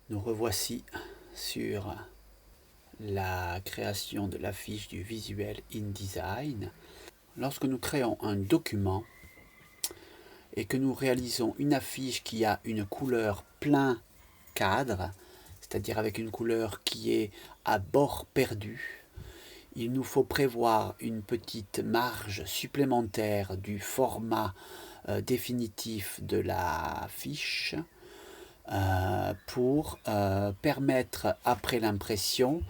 Nous revoici sur la création de l'affiche du visuel InDesign. Lorsque nous créons un document et que nous réalisons une affiche qui a une couleur plein cadre, c'est-à-dire avec une couleur qui est à bord perdu, il nous faut prévoir une petite marge supplémentaire du format définitif de la fiche pour permettre après l'impression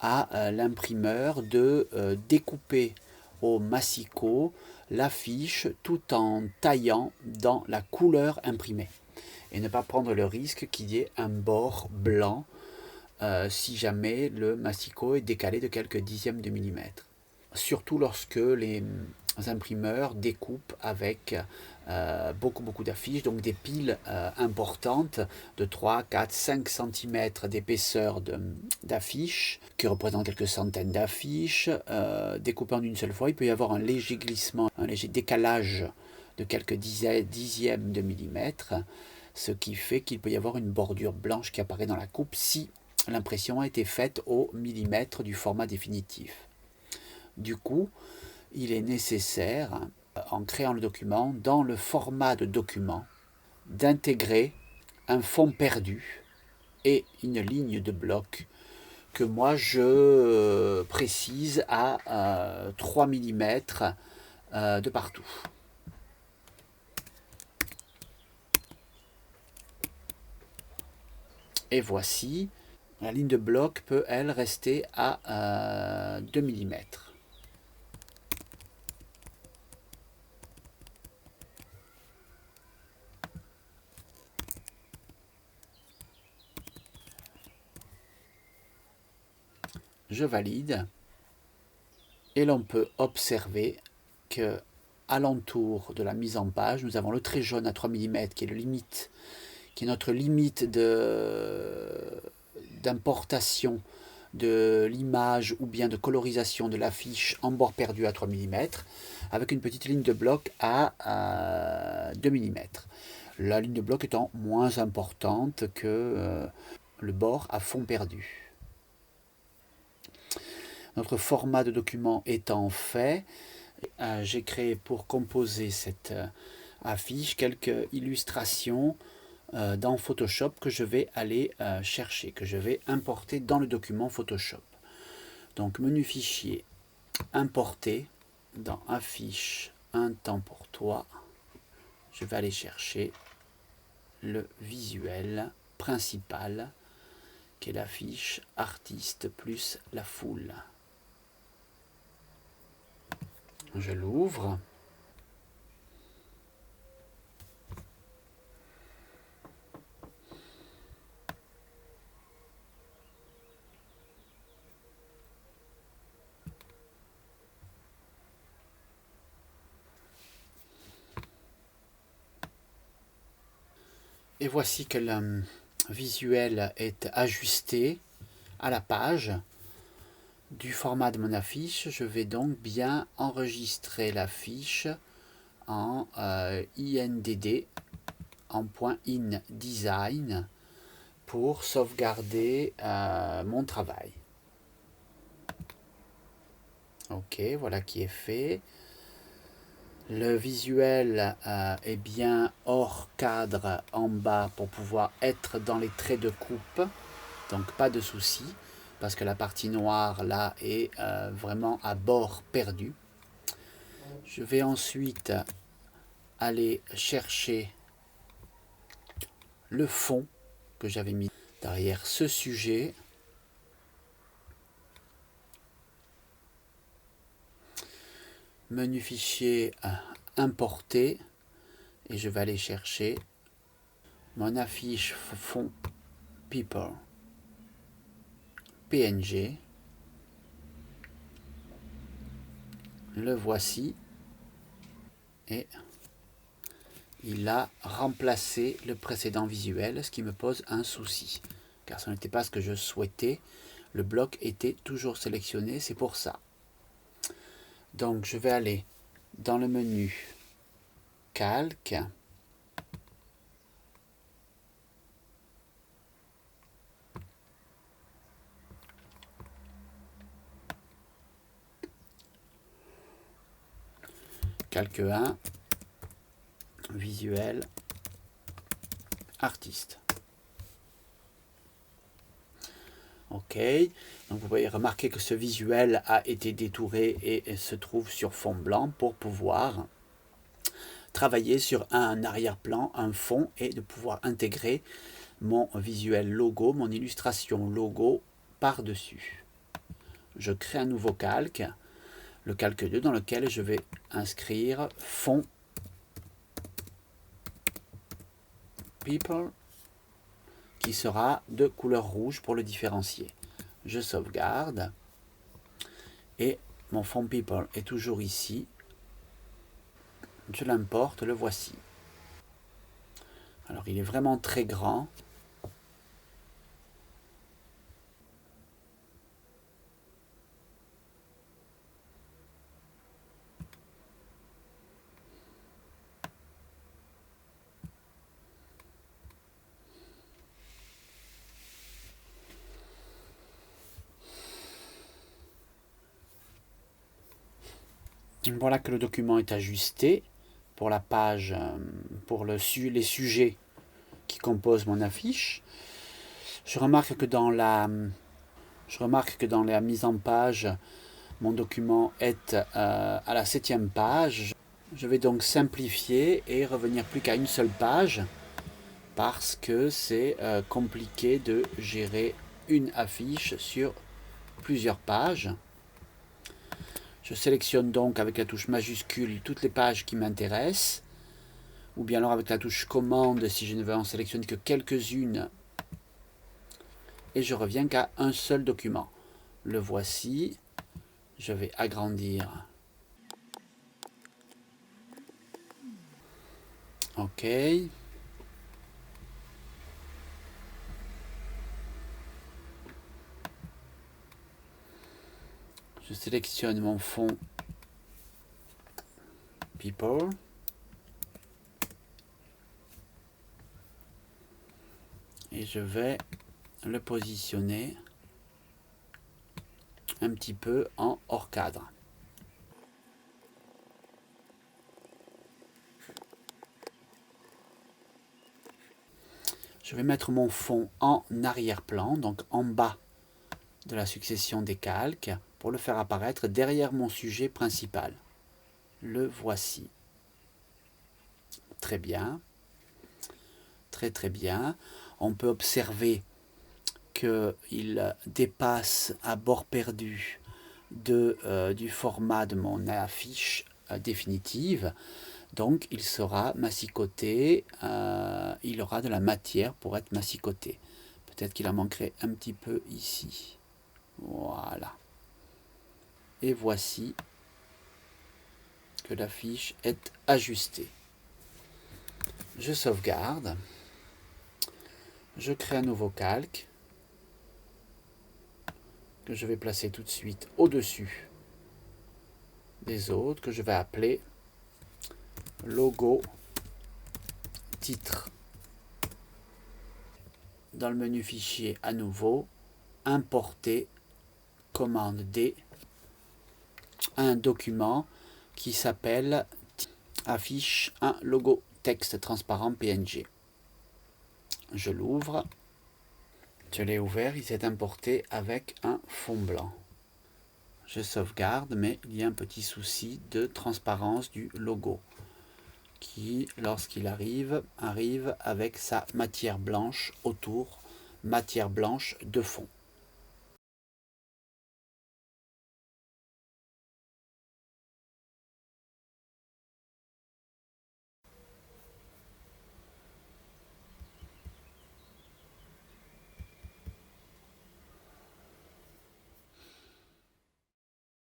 à l'imprimeur de découper au massicot l'affiche tout en taillant dans la couleur imprimée et ne pas prendre le risque qu'il y ait un bord blanc si jamais le massicot est décalé de quelques dixièmes de millimètre. Surtout lorsque les imprimeurs découpent avec beaucoup d'affiches, donc des piles importantes de 3, 4, 5 cm d'épaisseur d'affiches, qui représentent quelques centaines d'affiches. Découpées en une seule fois, il peut y avoir un léger glissement, un léger décalage de quelques dixièmes de millimètre, ce qui fait qu'il peut y avoir une bordure blanche qui apparaît dans la coupe si l'impression a été faite au millimètre du format définitif. Du coup, il est nécessaire, en créant le document, dans le format de document, d'intégrer un fond perdu et une ligne de bloc que moi je précise à 3 mm de partout. Et voici, la ligne de bloc peut, elle, rester à 2 mm. Je valide et l'on peut observer que alentour de la mise en page, nous avons le trait jaune à 3 mm qui est notre limite d'importation de l'image ou bien de colorisation de l'affiche en bord perdu à 3 mm avec une petite ligne de bloc à 2 mm. La ligne de bloc étant moins importante que le bord à fond perdu. Notre format de document étant fait, j'ai créé pour composer cette affiche quelques illustrations dans Photoshop que je vais aller chercher, que je vais importer dans le document Photoshop. Donc menu fichier, importer, dans affiche, un temps pour toi, je vais aller chercher le visuel principal qui est l'affiche artiste plus la foule. Je l'ouvre. Et voici que le visuel est ajusté à la page du format de mon affiche. Je vais donc bien enregistrer l'affiche en INDD, en .InDesign, pour sauvegarder mon travail. Ok, voilà qui est fait. Le visuel est bien hors cadre en bas pour pouvoir être dans les traits de coupe, donc pas de souci, parce que la partie noire là est vraiment à bord perdu. Je vais ensuite aller chercher le fond que j'avais mis derrière ce sujet. Menu fichier importer et je vais aller chercher mon affiche fond people PNG. Le voici et il a remplacé le précédent visuel, ce qui me pose un souci car ce n'était pas ce que je souhaitais. Le bloc était toujours sélectionné, c'est pour ça. Donc je vais aller dans le menu calque, Calque 1, visuel, artiste. Ok, donc vous pouvez remarquer que ce visuel a été détouré et se trouve sur fond blanc pour pouvoir travailler sur un arrière-plan, un fond, et de pouvoir intégrer mon visuel logo, mon illustration logo par-dessus. Je crée un nouveau calque, le calque 2, dans lequel je vais inscrire fond people, qui sera de couleur rouge pour le différencier. Je sauvegarde et mon fond people est toujours ici. Je l'importe, le voici. Alors il est vraiment très grand. Voilà que le document est ajusté pour la page, pour les sujets qui composent mon affiche. Je remarque que dans la mise en page, mon document est à la 7e page. Je vais donc simplifier et revenir plus qu'à une seule page parce que c'est compliqué de gérer une affiche sur plusieurs pages. Je sélectionne donc avec la touche majuscule toutes les pages qui m'intéressent, ou bien alors avec la touche commande si je ne veux en sélectionner que quelques-unes, et je reviens qu'à un seul document. Le voici, je vais agrandir. Ok. Je sélectionne mon fond People. Et je vais le positionner un petit peu en hors cadre. Je vais mettre mon fond en arrière-plan, donc en bas de la succession des calques, pour le faire apparaître derrière mon sujet principal. Le voici. Très bien. Très très bien. On peut observer qu'il dépasse à bord perdu du format de mon affiche définitive. Donc il sera massicoté, il aura de la matière pour être massicoté. Peut-être qu'il en manquerait un petit peu ici. Voilà. Et voici que l'affiche est ajustée. Je sauvegarde. Je crée un nouveau calque que je vais placer tout de suite au-dessus des autres, que je vais appeler logo titre. Dans le menu fichier à nouveau, importer, commande D, un document qui s'appelle affiche un logo texte transparent PNG. Je l'ouvre. Je l'ai ouvert, il s'est importé avec un fond blanc. Je sauvegarde, mais il y a un petit souci de transparence du logo qui, lorsqu'il arrive avec sa matière blanche autour, matière blanche de fond.